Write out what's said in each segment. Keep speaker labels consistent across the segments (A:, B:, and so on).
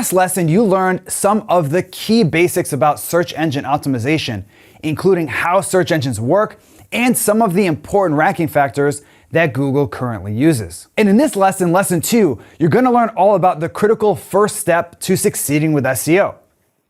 A: last lesson, you learned some of the key basics about search engine optimization, including how search engines work and some of the important ranking factors that Google currently uses. And in this lesson, lesson 2, you're gonna learn all about the critical first step to succeeding with SEO.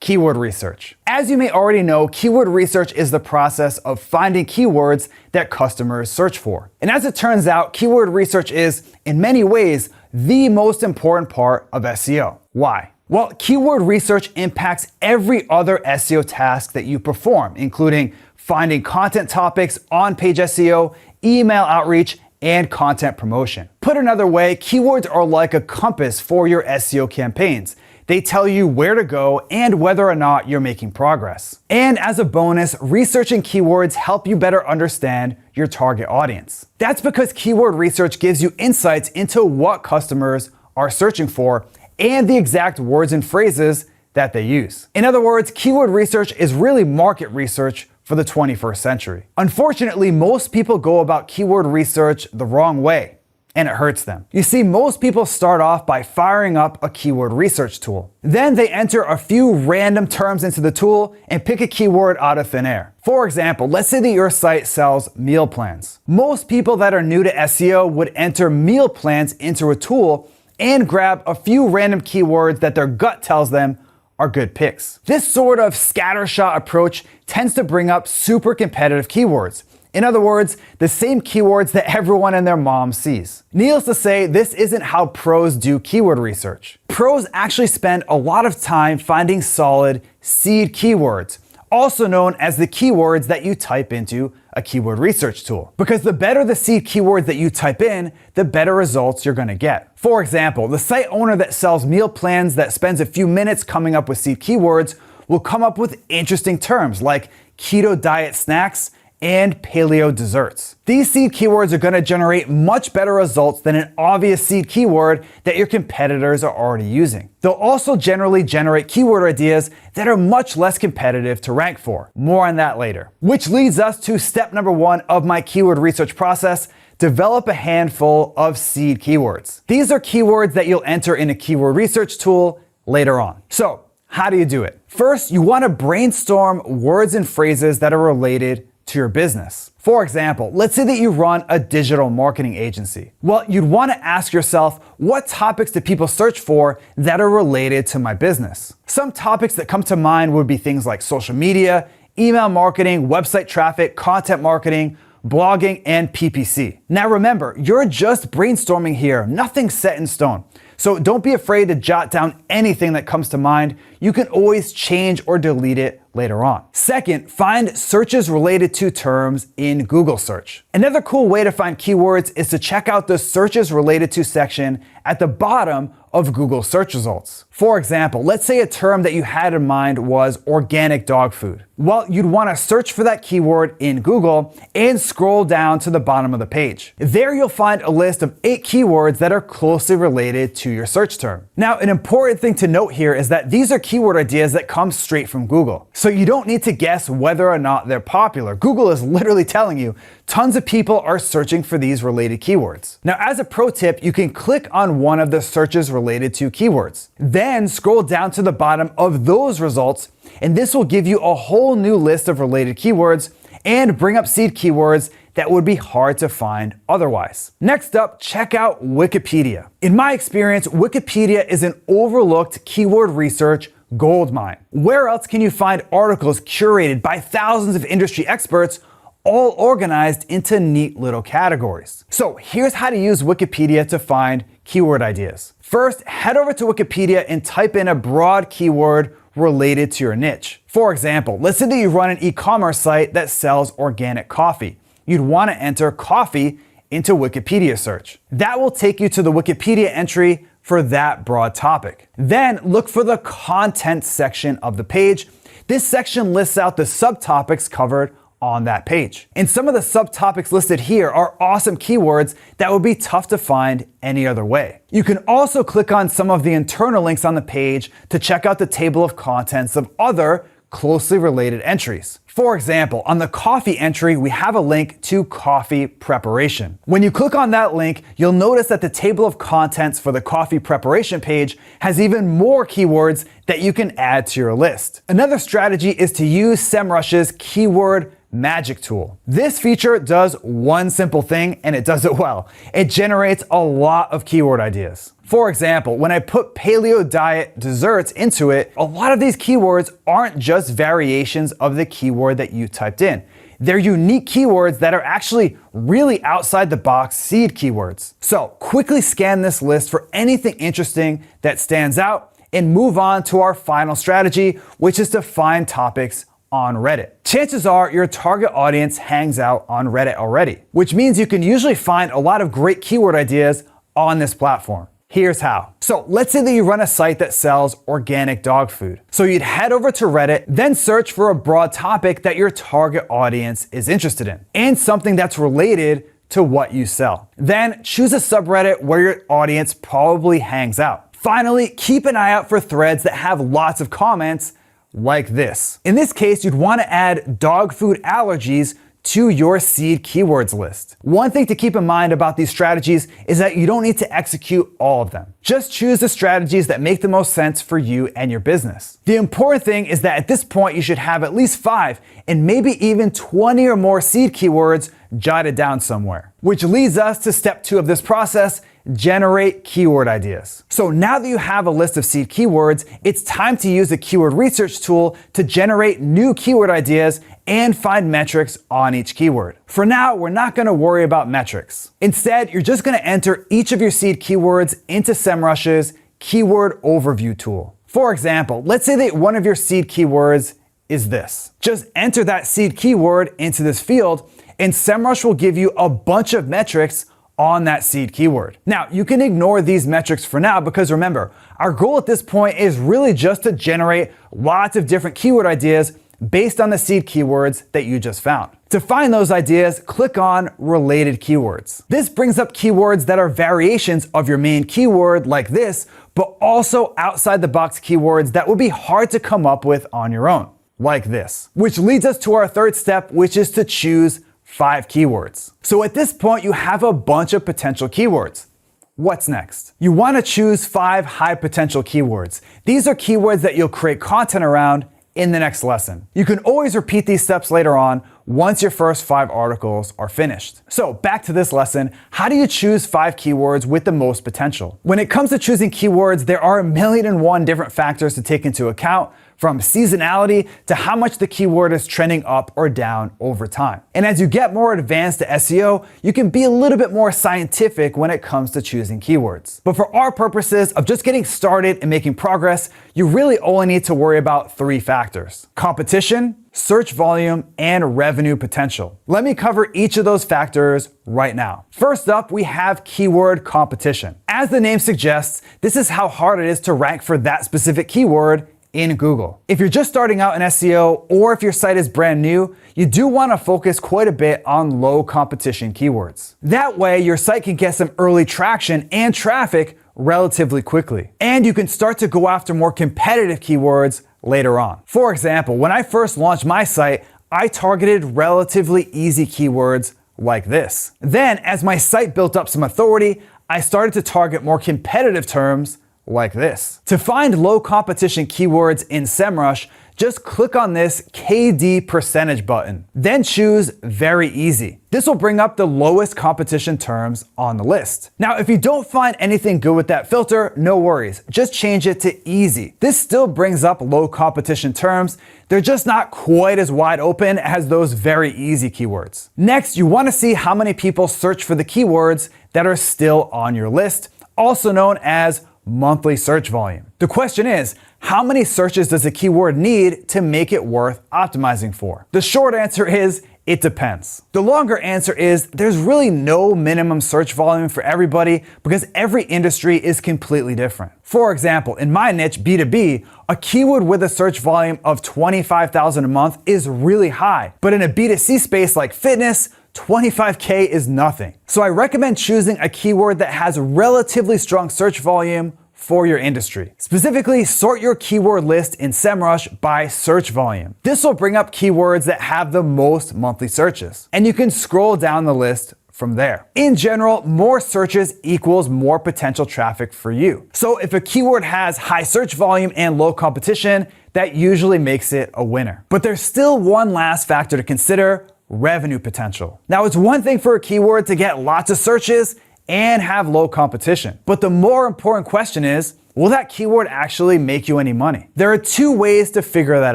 A: Keyword research. As you may already know, keyword research is the process of finding keywords that customers search for. And as it turns out, keyword research is, in many ways, the most important part of SEO. Why? Well, keyword research impacts every other SEO task that you perform, including finding content topics, on-page SEO, email outreach, and content promotion. Put another way, keywords are like a compass for your SEO campaigns. They tell you where to go and whether or not you're making progress. And as a bonus, researching keywords help you better understand your target audience. That's because keyword research gives you insights into what customers are searching for and the exact words and phrases that they use. In other words, keyword research is really market research for the 21st century. Unfortunately, most people go about keyword research the wrong way, and it hurts them. You see, most people start off by firing up a keyword research tool. Then they enter a few random terms into the tool and pick a keyword out of thin air. For example, let's say that your site sells meal plans. Most people that are new to SEO would enter meal plans into a tool and grab a few random keywords that their gut tells them are good picks. This sort of scattershot approach tends to bring up super competitive keywords. In other words, the same keywords that everyone and their mom sees. Needless to say, this isn't how pros do keyword research. Pros actually spend a lot of time finding solid seed keywords, also known as the keywords that you type into a keyword research tool. Because the better the seed keywords that you type in, the better results you're gonna get. For example, the site owner that sells meal plans that spends a few minutes coming up with seed keywords will come up with interesting terms like keto diet snacks and paleo desserts. These seed keywords are gonna generate much better results than an obvious seed keyword that your competitors are already using. They'll also generally generate keyword ideas that are much less competitive to rank for. More on that later. Which leads us to step number 1 of my keyword research process: develop a handful of seed keywords. These are keywords that you'll enter in a keyword research tool later on. So, how do you do it? First, you wanna brainstorm words and phrases that are related to your business. For example, let's say that you run a digital marketing agency. Well, you'd want to ask yourself, what topics do people search for that are related to my business? Some topics that come to mind would be things like social media, email marketing, website traffic, content marketing, blogging, and PPC. Now remember, you're just brainstorming here, nothing's set in stone. So don't be afraid to jot down anything that comes to mind. You can always change or delete it later on. Second, find searches related to terms in Google search. Another cool way to find keywords is to check out the searches related to section at the bottom of Google search results. For example, let's say a term that you had in mind was organic dog food. Well, you'd want to search for that keyword in Google and scroll down to the bottom of the page. There you'll find a list of 8 keywords that are closely related to your search term. Now, an important thing to note here is that these are keyword ideas that come straight from Google. So you don't need to guess whether or not they're popular. Google is literally telling you tons of people are searching for these related keywords. Now, as a pro tip, you can click on one of the searches related to keywords. Then scroll down to the bottom of those results, and this will give you a whole new list of related keywords and bring up seed keywords that would be hard to find otherwise. Next up, check out Wikipedia. In my experience, Wikipedia is an overlooked keyword research goldmine. Where else can you find articles curated by thousands of industry experts, all organized into neat little categories? So here's how to use Wikipedia to find keyword ideas. First, head over to Wikipedia and type in a broad keyword related to your niche. For example, let's say that you run an e-commerce site that sells organic coffee. You'd want to enter coffee into Wikipedia search. That will take you to the Wikipedia entry for that broad topic. Then look for the content section of the page. This section lists out the subtopics covered on that page. And some of the subtopics listed here are awesome keywords that would be tough to find any other way. You can also click on some of the internal links on the page to check out the table of contents of other closely related entries. For example, on the coffee entry, we have a link to coffee preparation. When you click on that link, you'll notice that the table of contents for the coffee preparation page has even more keywords that you can add to your list. Another strategy is to use SEMrush's keyword magic tool. This feature does one simple thing, and it does it well. It generates a lot of keyword ideas. For example, when I put paleo diet desserts into it, a lot of these keywords aren't just variations of the keyword that you typed in. They're unique keywords that are actually really outside the box seed keywords. So quickly scan this list for anything interesting that stands out and move on to our final strategy, which is to find topics on Reddit. Chances are your target audience hangs out on Reddit already, which means you can usually find a lot of great keyword ideas on this platform. Here's how. So let's say that you run a site that sells organic dog food. So you'd head over to Reddit, then search for a broad topic that your target audience is interested in, and something that's related to what you sell. Then choose a subreddit where your audience probably hangs out. Finally, keep an eye out for threads that have lots of comments like this. In this case, you'd want to add dog food allergies to your seed keywords list. One thing to keep in mind about these strategies is that you don't need to execute all of them. Just choose the strategies that make the most sense for you and your business. The important thing is that at this point, you should have at least 5 and maybe even 20 or more seed keywords jotted down somewhere. Which leads us to step 2 of this process: generate keyword ideas. So now that you have a list of seed keywords, it's time to use a keyword research tool to generate new keyword ideas and find metrics on each keyword. For now, we're not going to worry about metrics. Instead, you're just going to enter each of your seed keywords into SEMrush's keyword overview tool. For example, let's say that one of your seed keywords is this. Just enter that seed keyword into this field, and SEMrush will give you a bunch of metrics on that seed keyword. Now, you can ignore these metrics for now because remember, our goal at this point is really just to generate lots of different keyword ideas based on the seed keywords that you just found. To find those ideas, click on Related Keywords. This brings up keywords that are variations of your main keyword like this, but also outside the box keywords that would be hard to come up with on your own, like this. Which leads us to our third step, which is to choose 5 keywords. So at this point, you have a bunch of potential keywords. What's next? You want to choose 5 high potential keywords. These are keywords that you'll create content around in the next lesson. You can always repeat these steps later on once your first 5 articles are finished. So back to this lesson, how do you choose 5 keywords with the most potential? When it comes to choosing keywords, there are 1,000,001 different factors to take into account, from seasonality to how much the keyword is trending up or down over time. And as you get more advanced to SEO, you can be a little bit more scientific when it comes to choosing keywords. But for our purposes of just getting started and making progress, you really only need to worry about 3 factors: competition, search volume, and revenue potential. Let me cover each of those factors right now. First up, we have keyword competition. As the name suggests, this is how hard it is to rank for that specific keyword in Google. If you're just starting out in SEO, or if your site is brand new, you do want to focus quite a bit on low competition keywords. That way, your site can get some early traction and traffic relatively quickly. And you can start to go after more competitive keywords later on. For example, when I first launched my site, I targeted relatively easy keywords like this. Then, as my site built up some authority, I started to target more competitive terms like this. To find low competition keywords in SEMrush, just click on this KD percentage button. Then choose Very Easy. This will bring up the lowest competition terms on the list. Now, if you don't find anything good with that filter, no worries. Just change it to Easy. This still brings up low competition terms. They're just not quite as wide open as those very easy keywords. Next, you want to see how many people search for the keywords that are still on your list, also known as monthly search volume. The question is, how many searches does a keyword need to make it worth optimizing for? The short answer is, it depends. The longer answer is, there's really no minimum search volume for everybody because every industry is completely different. For example, in my niche, B2B, a keyword with a search volume of 25,000 a month is really high. But in a B2C space like fitness, 25K is nothing. So I recommend choosing a keyword that has relatively strong search volume for your industry. Specifically, sort your keyword list in SEMrush by search volume. This will bring up keywords that have the most monthly searches, and you can scroll down the list from there. In general, more searches equals more potential traffic for you. So if a keyword has high search volume and low competition, that usually makes it a winner. But there's still one last factor to consider: revenue potential. Now, it's one thing for a keyword to get lots of searches and have low competition, but the more important question is, will that keyword actually make you any money? There are two ways to figure that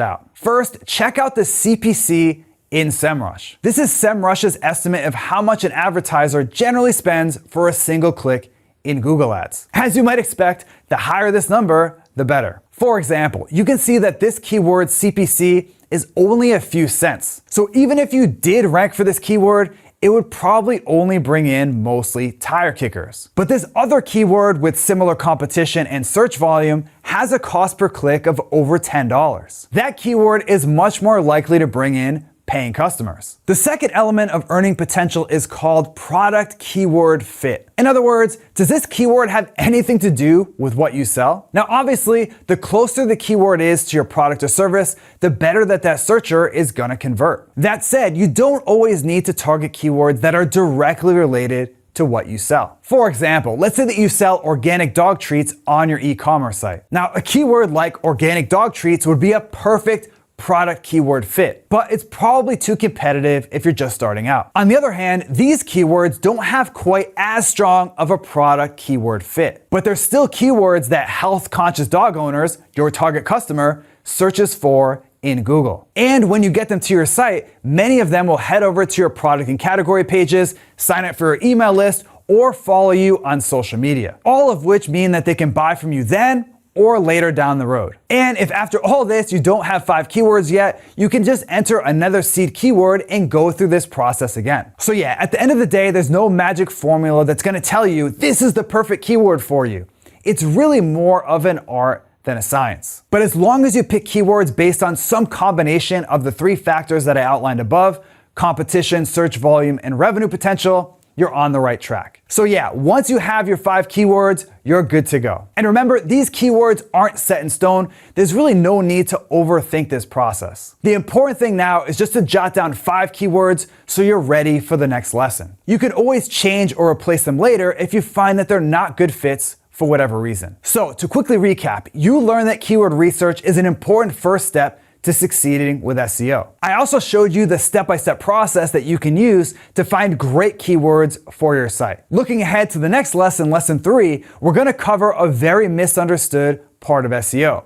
A: out. First, check out the CPC in SEMrush. This is SEMrush's estimate of how much an advertiser generally spends for a single click in Google Ads. As you might expect, the higher this number, the better. For example, you can see that this keyword CPC is only a few cents. So even if you did rank for this keyword, it would probably only bring in mostly tire kickers. But this other keyword with similar competition and search volume has a cost per click of over $10. That keyword is much more likely to bring in paying customers. The second element of earning potential is called product keyword fit. In other words, does this keyword have anything to do with what you sell? Now, obviously, the closer the keyword is to your product or service, the better that searcher is gonna convert. That said, you don't always need to target keywords that are directly related to what you sell. For example, let's say that you sell organic dog treats on your e-commerce site. Now, a keyword like organic dog treats would be a perfect product keyword fit, but it's probably too competitive if you're just starting out. On the other hand, these keywords don't have quite as strong of a product keyword fit, but they're still keywords that health-conscious dog owners, your target customer, searches for in Google. And when you get them to your site, many of them will head over to your product and category pages, sign up for your email list, or follow you on social media, all of which mean that they can buy from you then or later down the road. And if after all this you don't have 5 keywords yet, you can just enter another seed keyword and go through this process again. So yeah, at the end of the day, there's no magic formula that's gonna tell you this is the perfect keyword for you. It's really more of an art than a science. But as long as you pick keywords based on some combination of the 3 factors that I outlined above, competition, search volume, and revenue potential, you're on the right track. So yeah, once you have your 5 keywords, you're good to go. And remember, these keywords aren't set in stone. There's really no need to overthink this process. The important thing now is just to jot down 5 keywords so you're ready for the next lesson. You can always change or replace them later if you find that they're not good fits for whatever reason. So to quickly recap, you learned that keyword research is an important first step to succeeding with SEO. I also showed you the step-by-step process that you can use to find great keywords for your site. Looking ahead to the next lesson, lesson 3, we're gonna cover a very misunderstood part of SEO: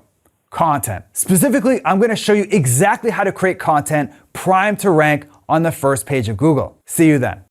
A: content. Specifically, I'm gonna show you exactly how to create content primed to rank on the first page of Google. See you then.